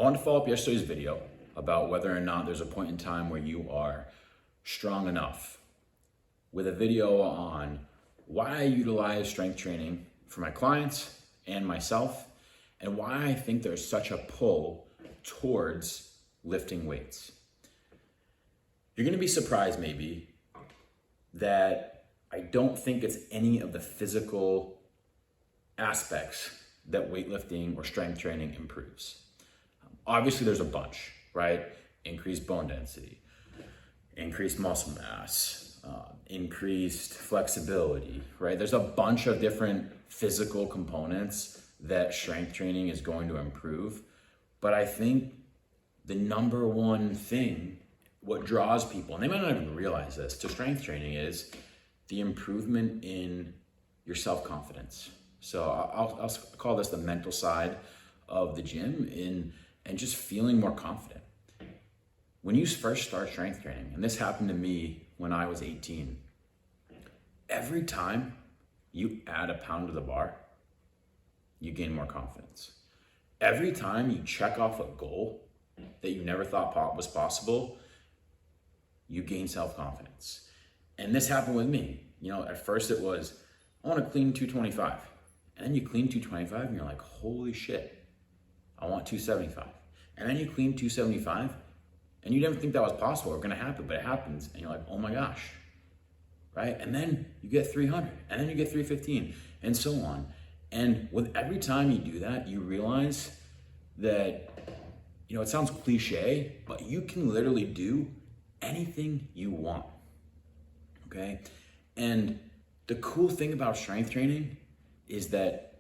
want to follow up yesterday's video about whether or not there's a point in time where you are strong enough, with a video on why I utilize strength training for my clients and myself, and why I think there's such a pull towards lifting weights. You're going to be surprised maybe that I don't think it's any of the physical aspects that weightlifting or strength training improves. Obviously there's a bunch, right? Increased bone density, increased muscle mass, increased flexibility, right? There's a bunch of different physical components that strength training is going to improve. But I think the number one thing, what draws people, and they might not even realize this, to strength training is the improvement in your self-confidence. So I'll call this the mental side of the gym and just feeling more confident. When you first start strength training, and this happened to me when I was 18, every time you add a pound to the bar, you gain more confidence. Every time you check off a goal that you never thought was possible, you gain self-confidence. And this happened with me. At first it was, I want to clean 225. And then you clean 225 and you're like, holy shit, I want 275. And then you clean 275 and you didn't think that was possible or going to happen, but it happens. And you're like, oh my gosh, right? And then you get 300 and then you get 315 and so on. And with every time you do that, you realize that, it sounds cliche, but you can literally do anything you want, okay? And the cool thing about strength training is that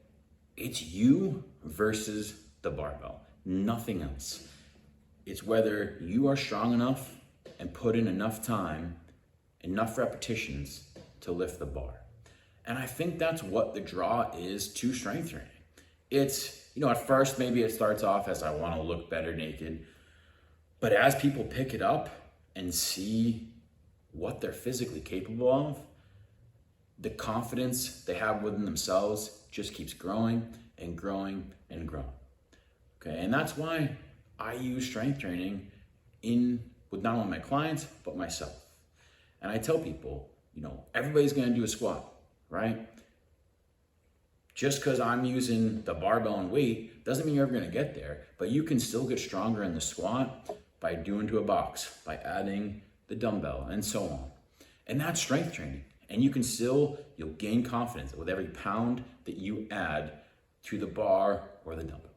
it's you versus the barbell, nothing else. It's whether you are strong enough and put in enough time, enough repetitions to lift the bar. And I think that's what the draw is to strength training. It's, at first maybe it starts off as I want to look better naked, but as people pick it up and see what they're physically capable of, the confidence they have within themselves just keeps growing and growing and growing. Okay, and that's why I use strength training with not only my clients, but myself. And I tell people, everybody's gonna do a squat, right? Just because I'm using the barbell and weight doesn't mean you're ever gonna get there, but you can still get stronger in the squat by doing to a box, by adding the dumbbell and so on. And that's strength training. And you'll gain confidence with every pound that you add to the bar or the dumbbell.